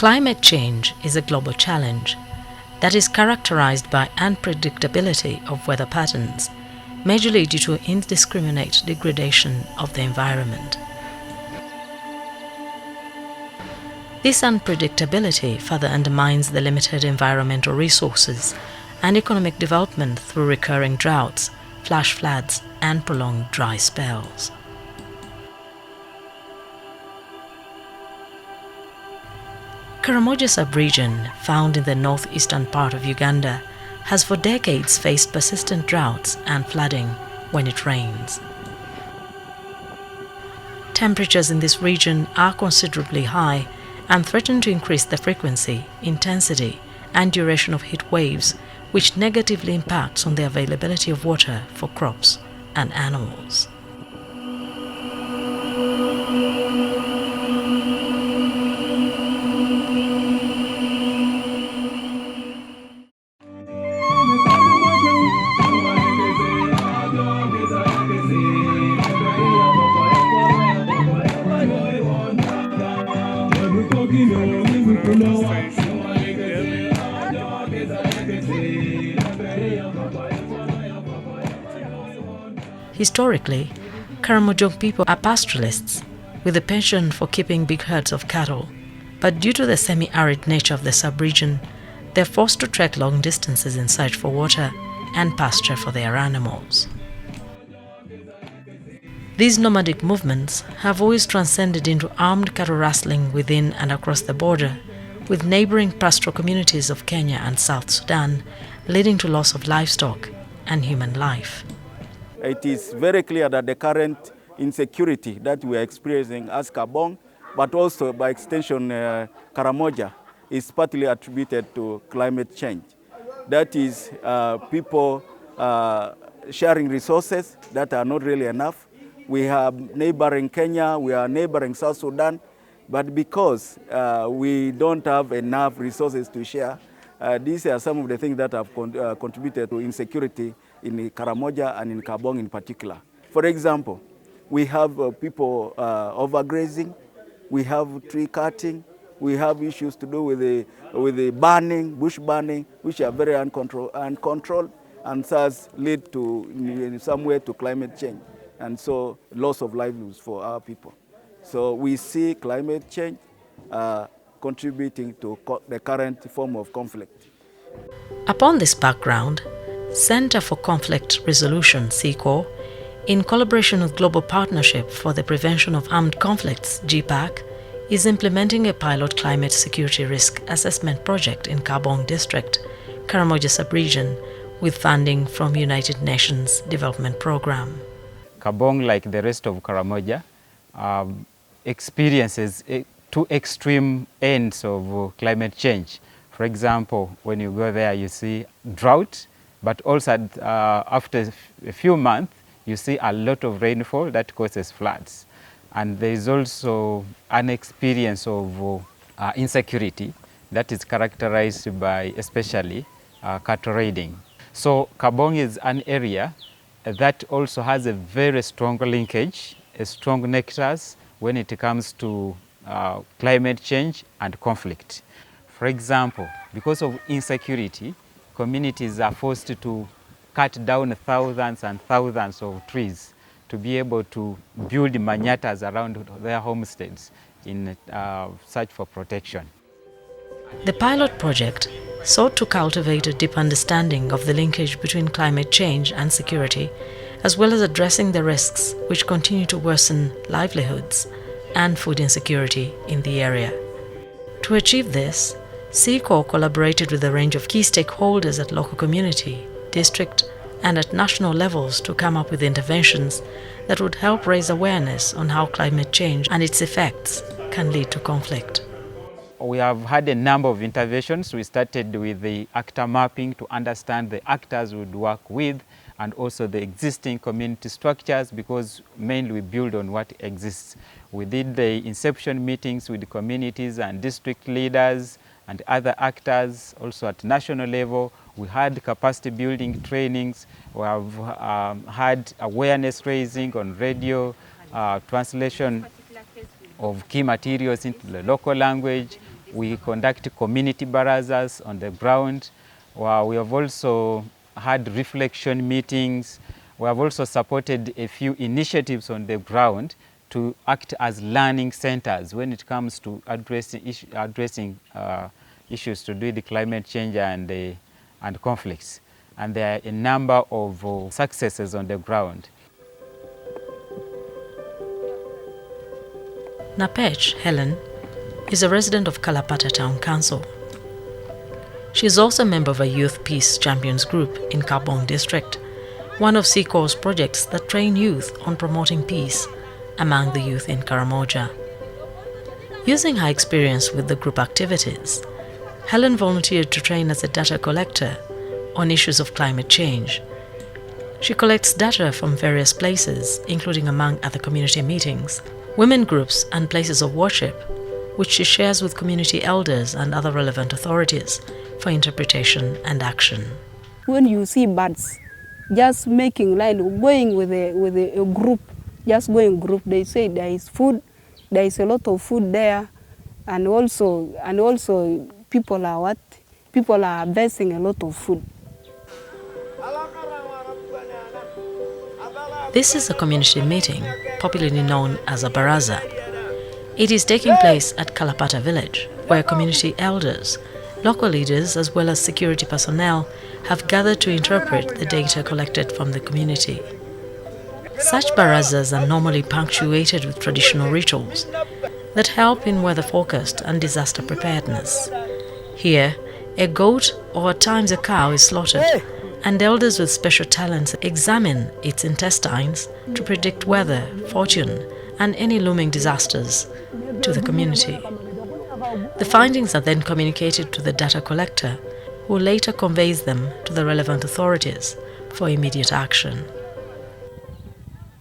Climate change is a global challenge that is characterized by unpredictability of weather patterns, majorly due to indiscriminate degradation of the environment. This unpredictability further undermines the limited environmental resources and economic development through recurring droughts, flash floods, and prolonged dry spells. Karamoja sub-region, found in the northeastern part of Uganda, has for decades faced persistent droughts and flooding when it rains. Temperatures in this region are considerably high and threaten to increase the frequency, intensity, and duration of heat waves, which negatively impacts on the availability of water for crops and animals. Historically, Karamojong people are pastoralists with a penchant for keeping big herds of cattle, but due to the semi-arid nature of the sub-region, they're forced to trek long distances in search for water and pasture for their animals. These nomadic movements have always transcended into armed cattle rustling within and across the border, with neighboring pastoral communities of Kenya and South Sudan, leading to loss of livestock and human life. It is very clear that the current insecurity that we are experiencing as Kaabong, but also by extension Karamoja, is partly attributed to climate change. That is people sharing resources that are not really enough. We have neighboring Kenya, we are neighboring South Sudan, but because we don't have enough resources to share, these are some of the things that have contributed to insecurity in Karamoja and in Kaabong in particular. For example, we have people overgrazing, we have tree cutting, we have issues to do with the burning, bush burning, which are very uncontrolled and thus lead to, in some way, to climate change, and so loss of livelihoods for our people. So we see climate change contributing to the current form of conflict. Upon this background, Center for Conflict Resolution, CECORE, in collaboration with Global Partnership for the Prevention of Armed Conflicts, GPAC, is implementing a pilot climate security risk assessment project in Kaabong District, Karamoja sub-region, with funding from United Nations Development Programme. Kaabong, like the rest of Karamoja, experiences two extreme ends of climate change. For example, when you go there, you see drought, but also after a few months, you see a lot of rainfall that causes floods. And there is also an experience of insecurity that is characterized by especially cattle raiding. So Kaabong is an area that also has a very strong linkage, a strong nexus when it comes to climate change and conflict. For example, because of insecurity, communities are forced to cut down thousands and thousands of trees to be able to build manyatas around their homesteads in search for protection. The pilot project sought to cultivate a deep understanding of the linkage between climate change and security, as well as addressing the risks which continue to worsen livelihoods and food insecurity in the area. To achieve this, CECORE collaborated with a range of key stakeholders at local community, district, and at national levels to come up with interventions that would help raise awareness on how climate change and its effects can lead to conflict. We have had a number of interventions. We started with the actor mapping to understand the actors we would work with, and also the existing community structures, because mainly we build on what exists. We did the inception meetings with the communities and district leaders and other actors. Also at national level, we had capacity building trainings. We have had awareness raising on radio, translation of key materials into the local language. We conduct community barazas on the ground. We have also had reflection meetings. We have also supported a few initiatives on the ground to act as learning centers when it comes to addressing issues to do with the climate change and conflicts. And there are a number of successes on the ground. Napech Helen is a resident of Kalapata Town Council. She is also a member of a Youth Peace Champions group in Kaabong district, one of CECORE's projects that train youth on promoting peace among the youth in Karamoja. Using her experience with the group activities, Helen volunteered to train as a data collector on issues of climate change. She collects data from various places, including among other community meetings, women groups and places of worship, which she shares with community elders and other relevant authorities for interpretation and action. When you see birds just making line, going with a group, just going group, they say there is food, there is a lot of food there, and also people are what? People are harvesting a lot of food. This is a community meeting, popularly known as a baraza. It is taking place at Kalapata village, where community elders, local leaders as well as security personnel have gathered to interpret the data collected from the community. Such barazas are normally punctuated with traditional rituals that help in weather forecast and disaster preparedness. Here, a goat or at times a cow is slaughtered, and elders with special talents examine its intestines to predict weather, fortune, and any looming disasters to the community. The findings are then communicated to the data collector, who later conveys them to the relevant authorities for immediate action.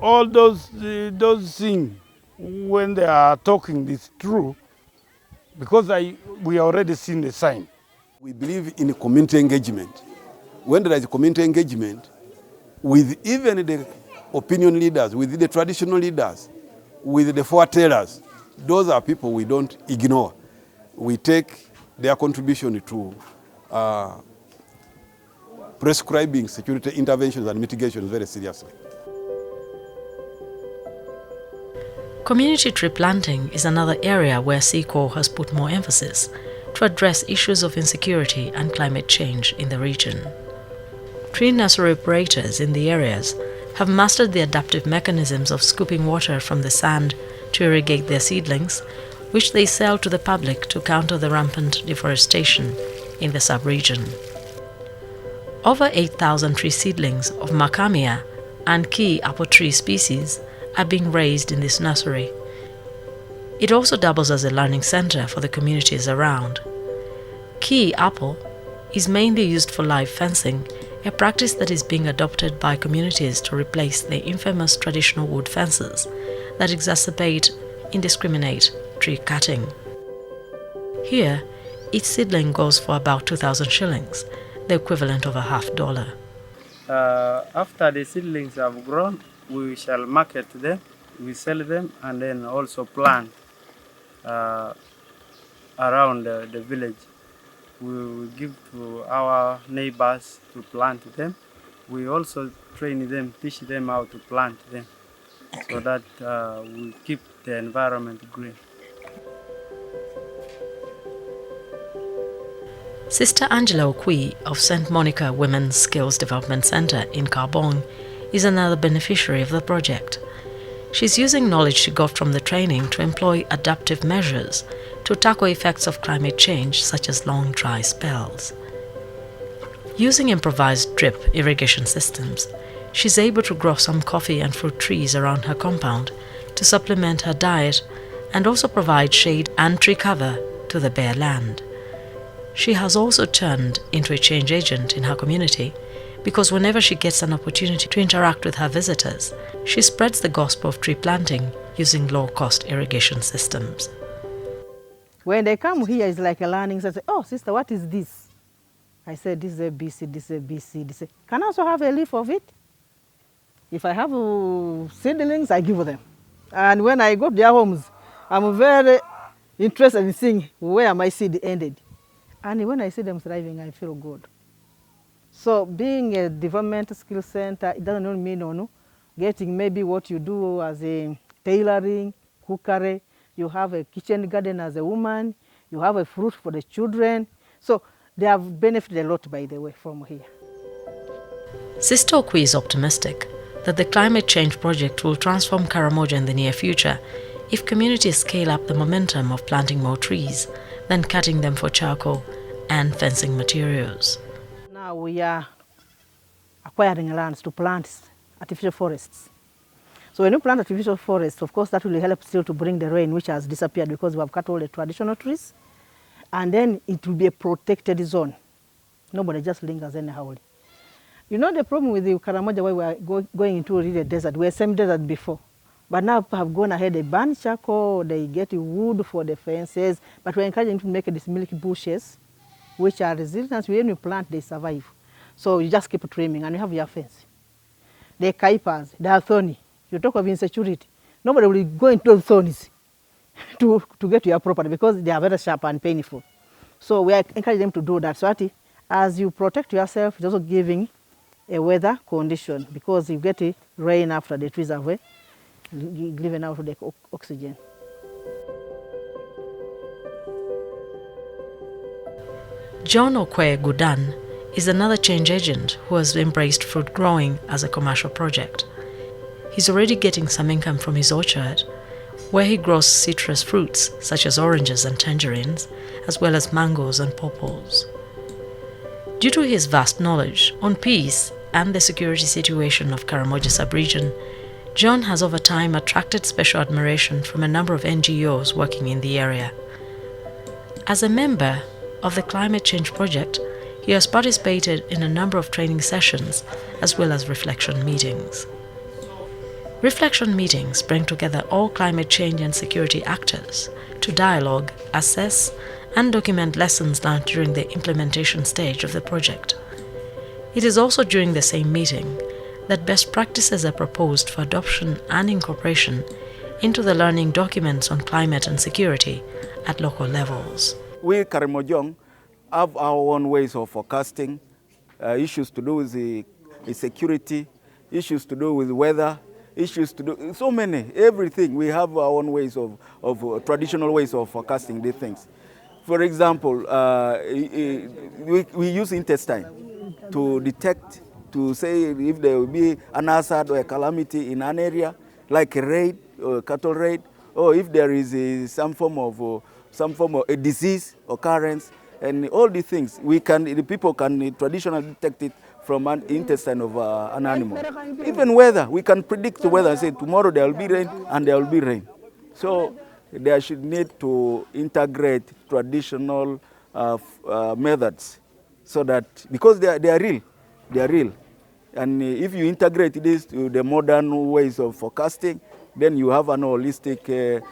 All those things, when they are talking, is true, because we already seen the sign. We believe in community engagement. When there is community engagement, with even the opinion leaders, with the traditional leaders, with the foretellers, those are people we don't ignore. We take their contribution to prescribing security interventions and mitigations very seriously. Community tree planting is another area where CECORE has put more emphasis to address issues of insecurity and climate change in the region. Tree nursery operators in the areas have mastered the adaptive mechanisms of scooping water from the sand to irrigate their seedlings, which they sell to the public to counter the rampant deforestation in the sub-region. Over 8,000 tree seedlings of macadamia and key apple tree species are being raised in this nursery. It also doubles as a learning center for the communities around. Key apple is mainly used for live fencing, a practice that is being adopted by communities to replace the infamous traditional wood fences that exacerbate indiscriminate tree cutting. Here, each seedling goes for about 2,000 shillings, the equivalent of $50. After the seedlings have grown, we shall market them, we sell them, and then also plant around the village. We will give to our neighbors to plant them. We also train them, teach them how to plant them, so that we keep the environment green. Sister Angela Okwi of St. Monica Women's Skills Development Center in Kaabong is another beneficiary of the project. She's using knowledge she got from the training to employ adaptive measures to tackle effects of climate change, such as long dry spells. Using improvised drip irrigation systems, she's able to grow some coffee and fruit trees around her compound to supplement her diet and also provide shade and tree cover to the bare land. She has also turned into a change agent in her community, because whenever she gets an opportunity to interact with her visitors, she spreads the gospel of tree planting using low-cost irrigation systems. When they come here, it's like a learning. They say, "Oh, sister, what is this?" I said, "This is a BC, this is a BC, this is a..." Can I also have a leaf of it? If I have seedlings, I give them. And when I go to their homes, I'm very, interested in seeing where my seed ended. And when I see them thriving, I feel good. So being a development skill center, it doesn't only mean getting maybe what you do as a tailoring, cookery. You have a kitchen garden as a woman. You have a fruit for the children. So they have benefited a lot, by the way, from here. Sister Okwi is optimistic that the climate change project will transform Karamoja in the near future if communities scale up the momentum of planting more trees than cutting them for charcoal and fencing materials. Now we are acquiring lands to plant artificial forests. So when you plant artificial forests, of course, that will help still to bring the rain, which has disappeared because we have cut all the traditional trees. And then it will be a protected zone. Nobody just lingers anyhow. You know the problem with the Karamoja, where we are going into really a desert. We were semi-desert before. But now people have gone ahead, they burn charcoal, they get wood for the fences, but we're encouraging to make these milky bushes, which are resilient. When you plant, they survive. So you just keep trimming and you have your fence. The kaipers, they are thorny. You talk of insecurity. Nobody will go into those thorns to get to your property because they are very sharp and painful. So we are encouraging them to do that. So that as you protect yourself, it's also giving a weather condition because you get rain after the trees are given out the oxygen. John Okwe Gudan is another change agent who has embraced fruit growing as a commercial project. He's already getting some income from his orchard, where he grows citrus fruits such as oranges and tangerines, as well as mangoes and pawpaws. Due to his vast knowledge on peace and the security situation of Karamoja sub-region, John has over time attracted special admiration from a number of NGOs working in the area. As a member of the Climate Change Project, he has participated in a number of training sessions as well as reflection meetings. Reflection meetings bring together all climate change and security actors to dialogue, assess, and document lessons learned during the implementation stage of the project. It is also during the same meeting that best practices are proposed for adoption and incorporation into the learning documents on climate and security at local levels. We Karamojong have our own ways of forecasting, issues to do with the security, issues to do with weather, issues to do, so many, everything. We have our own ways of traditional ways of forecasting these things. For example, we use intestine to detect, to say if there will be an hazard or a calamity in an area, like a raid or cattle raid, or if there is some form of a disease occurrence, and all these things, the people can traditionally detect it from an intestine of an animal. Even weather, we can predict the weather and say tomorrow there will be rain and there will be rain. So there should need to integrate traditional methods, so that, because they are real. And if you integrate this to the modern ways of forecasting, then you have an holistic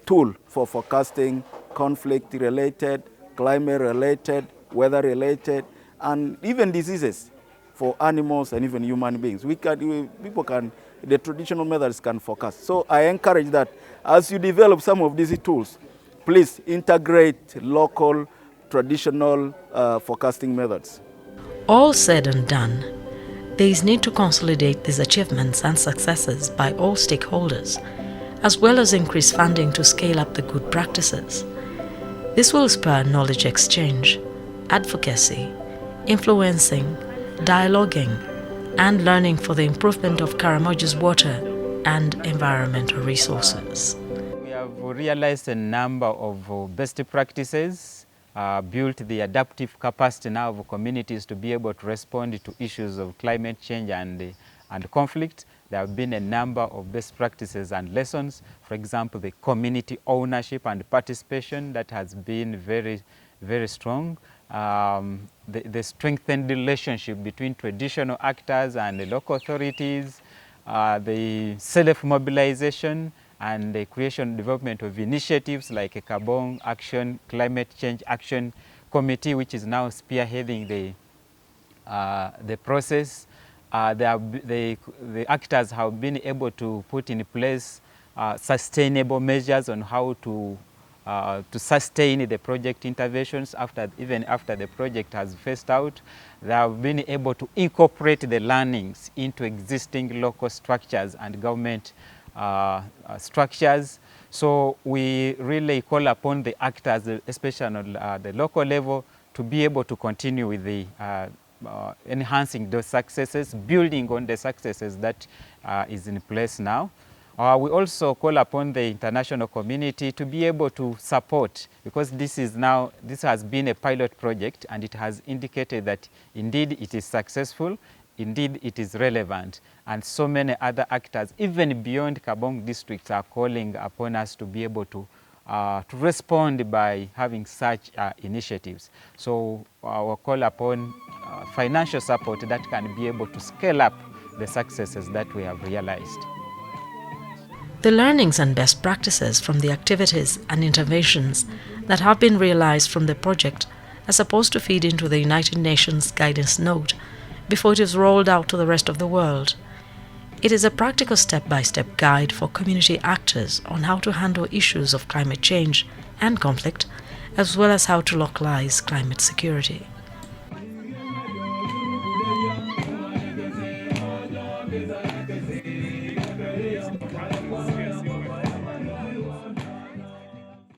tool for forecasting conflict-related, climate-related, weather-related, and even diseases for animals and even human beings. The traditional methods can forecast. So I encourage that as you develop some of these tools, please integrate local, traditional forecasting methods. All said and done, there is need to consolidate these achievements and successes by all stakeholders, as well as increase funding to scale up the good practices. This will spur knowledge exchange, advocacy, influencing, dialoguing, and learning for the improvement of Karamoja's water and environmental resources. We have realized a number of best practices, built the adaptive capacity now of communities to be able to respond to issues of climate change and conflict. There have been a number of best practices and lessons. For example, the community ownership and participation that has been very, very strong. The strengthened relationship between traditional actors and the local authorities, the self-mobilization and the creation and development of initiatives like a Kaabong Action, Climate Change Action Committee, which is now spearheading the process. The actors have been able to put in place sustainable measures on how to to sustain the project interventions even after the project has phased out. They have been able to incorporate the learnings into existing local structures and government structures. So we really call upon the actors, especially on the local level, to be able to continue with the enhancing those successes, building on the successes that is in place now. We also call upon the international community to be able to support, because this has been a pilot project and it has indicated that indeed it is successful, indeed it is relevant, and so many other actors, even beyond Kaabong districts, are calling upon us to be able to respond by having such initiatives. So we'll call upon financial support that can be able to scale up the successes that we have realized. The learnings and best practices from the activities and interventions that have been realized from the project are supposed to feed into the United Nations guidance note before it is rolled out to the rest of the world. It is a practical step-by-step guide for community actors on how to handle issues of climate change and conflict, as well as how to localize climate security.